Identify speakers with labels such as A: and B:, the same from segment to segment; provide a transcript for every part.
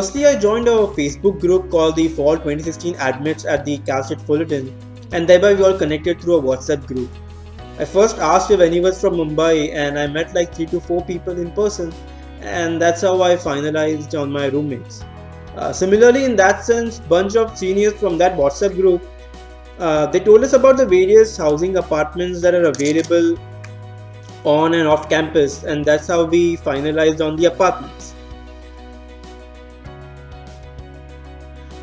A: Firstly, I joined a Facebook group called the Fall 2016 Admits at the Cal State Fullerton, and thereby we all connected through a WhatsApp group. I first asked if anyone was from Mumbai, and I met like 3 to 4 people in person, and that's how I finalized on my roommates. Similarly, in that sense, bunch of seniors from that WhatsApp group, they told us about the various housing apartments that are available on and off campus, and that's how we finalized on the apartments.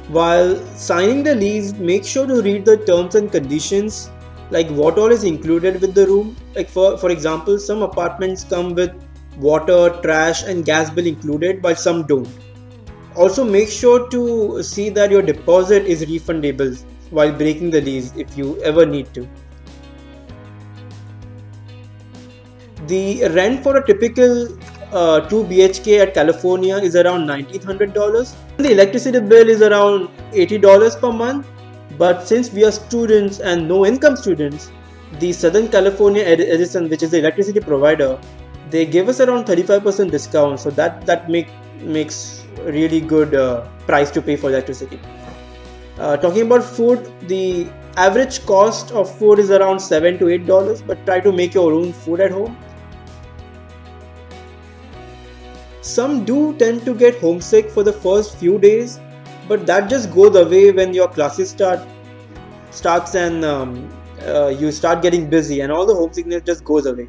A: While signing the lease, make sure to read the terms and conditions, like what all is included with the room. Like for example, some apartments come with water, trash, and gas bill included, while some don't. Also, make sure to see that your deposit is refundable while breaking the lease if you ever need to. The rent for a typical 2 BHK at California is around $1,900. The electricity bill is around $80 per month. But since we are students and no income students, the Southern California Edison, which is the electricity provider, they give us around 35% discount. So that makes really good price to pay for electricity. Talking about food, the average cost of food is around $7 to $8, but try to make your own food at home. Some do tend to get homesick for the first few days, but that just goes away when your classes starts and you start getting busy, and all the homesickness just goes away.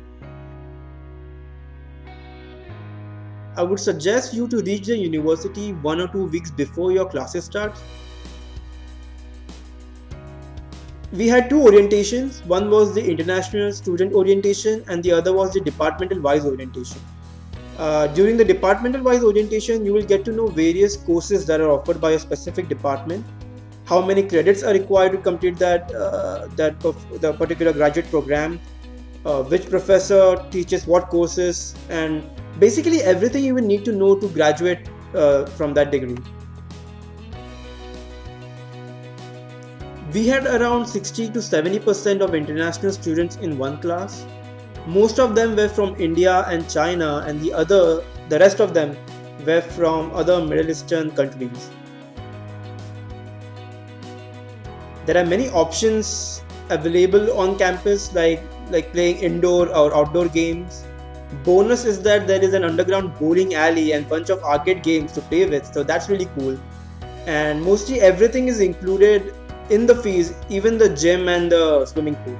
A: I would suggest you to reach the university 1 or 2 weeks before your classes start. We had two orientations. One was the international student orientation and the other was the departmental wise orientation. During the departmental wise orientation, you will get to know various courses that are offered by a specific department, how many credits are required to complete the particular graduate program, which professor teaches what courses, and basically everything you will need to know to graduate from that degree. We had around 60 to 70% of international students in one class. Most of them were from India and China, and the rest of them were from other Middle Eastern countries. There are many options available on campus, like playing indoor or outdoor games. Bonus is that there is an underground bowling alley and bunch of arcade games to play with, so that's really cool. And mostly everything is included in the fees, even the gym and the swimming pool.